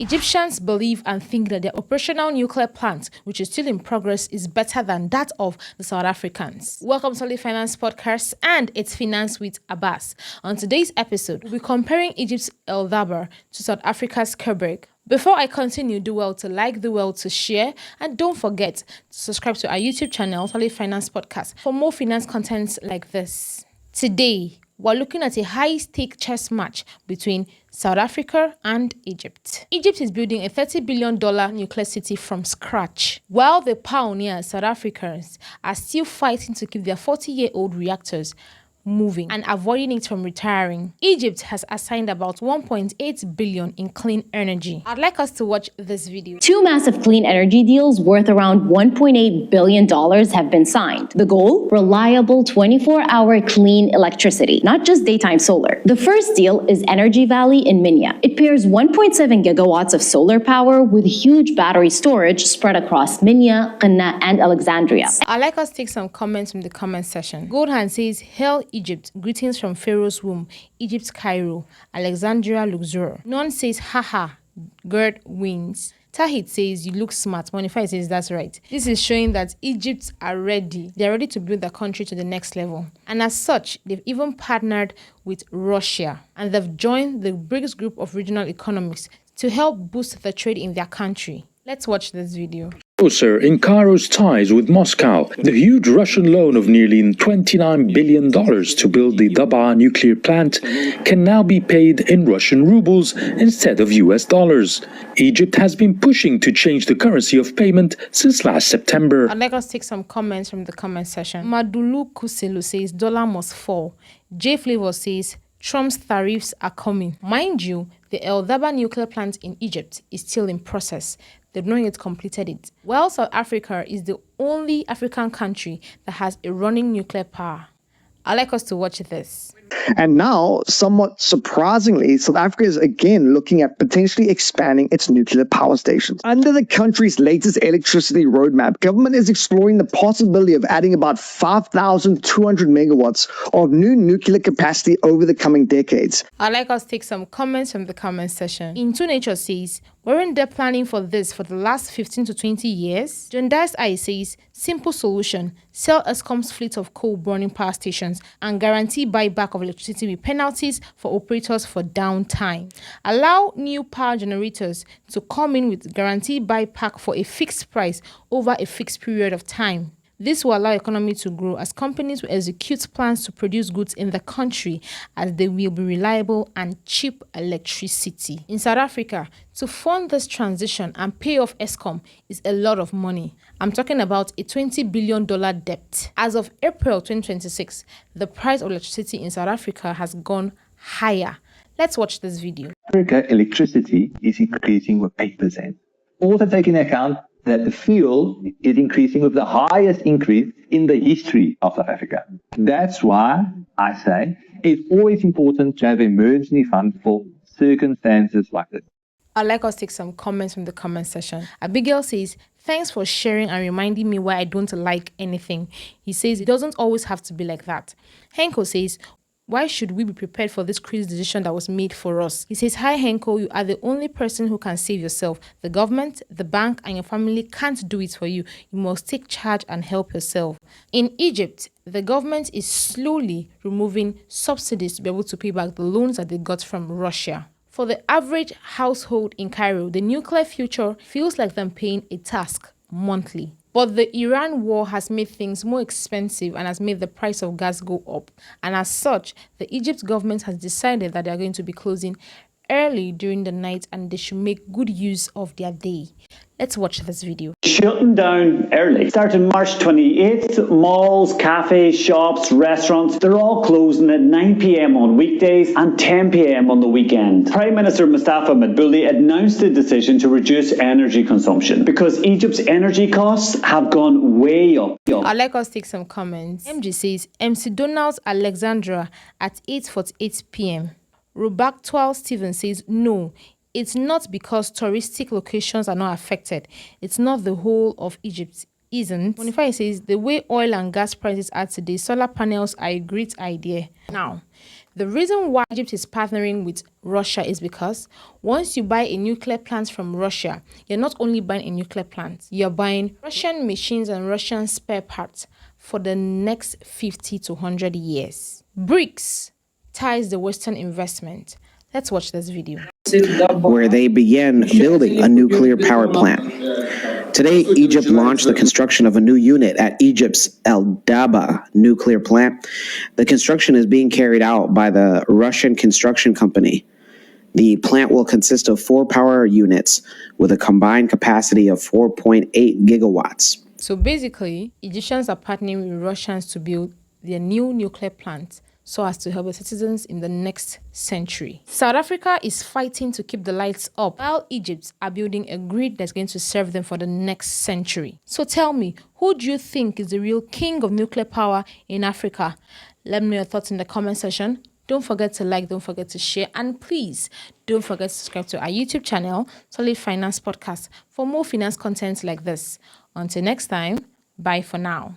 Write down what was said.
Egyptians believe and think that their operational nuclear plant, which is still in progress, is better than that of the South Africans. Welcome to Solid Finance Podcast, and it's Finance with Abbas. On today's episode, we'll be comparing Egypt's Dabaa to South Africa's Kerberg. Before I continue, do well to like, do well to share, and don't forget to subscribe to our YouTube channel, Solid Finance Podcast, for more finance content like this. Today, we're looking at a high-stake chess match between South Africa and Egypt. Egypt is building a $30 billion nuclear city from scratch, while the pioneers, South Africans, are still fighting to keep their 40-year-old reactors moving and avoiding it from retiring. Egypt has assigned about 1.8 billion in clean energy. I'd like us to watch this video. Two massive clean energy deals worth around $1.8 billion have been signed. The goal? Reliable 24-hour clean electricity, not just daytime solar. The first deal is Energy Valley in Minya. It pairs 1.7 gigawatts of solar power with huge battery storage spread across Minya, Qinna, and Alexandria. I'd like us to take some comments from the comment section. Goldhan says, "Hail Egypt, greetings from Pharaoh's womb, Egypt, Cairo, Alexandria, Luxor." Non says, "Haha, Gerd wins." Tahit says, "You look smart." Monify says, "That's right." This is showing that Egypt are ready. They're ready to build the country to the next level. And as such, they've even partnered with Russia. And they've joined the BRICS group of regional economies to help boost the trade in their country. Let's watch this video. Closer in Cairo's ties with Moscow, the huge Russian loan of nearly $29 billion to build the Dabaa nuclear plant can now be paid in Russian rubles instead of US dollars. Egypt has been pushing to change the currency of payment since last September. I'd like us to take some comments from the comment section. Madulu Kuselu says, "Dollar must fall." J Flavor says, "Trump's tariffs are coming." Mind you, the Dabaa nuclear plant in Egypt is still in process. They've not yet completed it. While South Africa is the only African country that has a running nuclear power. I'd like us to watch this. And now, somewhat surprisingly, South Africa is again looking at potentially expanding its nuclear power stations. Under the country's latest electricity roadmap, government is exploring the possibility of adding about 5,200 megawatts of new nuclear capacity over the coming decades. I'd like us to take some comments from the comment section. Into Nature says, "Weren't they planning for this for the last 15 to 20 years? John Dice Eye says, "Simple solution, sell Eskom's fleet of coal-burning power stations and guarantee buyback of electricity with penalties for operators for downtime. Allow new power generators to come in with guaranteed buyback for a fixed price over a fixed period of time. This will allow economy to grow as companies will execute plans to produce goods in the country as they will be reliable and cheap electricity." In South Africa, to fund this transition and pay off Eskom is a lot of money. I'm talking about a $20 billion debt. As of April 2026, the price of electricity in South Africa has gone higher. Let's watch this video. Africa electricity is increasing with 8%. Also take into account that the fuel is increasing with the highest increase in the history of South Africa. That's why I say it's always important to have an emergency fund for circumstances like this. I'd like us to take some comments from the comment section. Abigail says, "Thanks for sharing and reminding me why I don't like anything." He says it doesn't always have to be like that. Henko says, "Why should we be prepared for this crazy decision that was made for us?" He says, "Hi Henko, you are the only person who can save yourself. The government, the bank, and your family can't do it for you. You must take charge and help yourself." In Egypt, the government is slowly removing subsidies to be able to pay back the loans that they got from Russia. For the average household in Cairo, the nuclear future feels like them paying a task monthly. But the Iran war has made things more expensive and has made the price of gas go up. And as such, the Egypt government has decided that they are going to be closing early during the night and they should make good use of their day. Let's watch this video. Shutting down early. Starting March 28th, malls, cafes, shops, restaurants, they're all closing at 9 p.m. on weekdays and 10 p.m. on the weekend. Prime Minister Mustafa Madbouli announced the decision to reduce energy consumption because Egypt's energy costs have gone way up. I'd like us to take some comments. MG says, "MC Donald's Alexandra at 8:48 p.m. Rubak 12 Steven says, "No, it's not because touristic locations are not affected. It's not the whole of Egypt. isn't. Bonify says the way oil and gas prices are today, solar panels are a great idea. Now, the reason why Egypt is partnering with Russia is because once you buy a nuclear plant from Russia, you're not only buying a nuclear plant, you're buying Russian machines and Russian spare parts for the next 50 to 100 years. BRICS ties the Western investment. Let's watch this video. Where they began building a nuclear power plant. Today, Egypt launched the construction of a new unit at Egypt's Dabaa nuclear plant. The construction is being carried out by the Russian construction company. The plant will consist of 4 power units with a combined capacity of 4.8 gigawatts. So basically, Egyptians are partnering with Russians to build their new nuclear plant so as to help the citizens in the next century. South Africa is fighting to keep the lights up while Egypt are building a grid that's going to serve them for the next century. So tell me, who do you think is the real king of nuclear power in Africa? Let me know your thoughts in the comment section. Don't forget to like, don't forget to share, and please don't forget to subscribe to our YouTube channel, Solid Finance Podcast, for more finance content like this. Until next time, bye for now.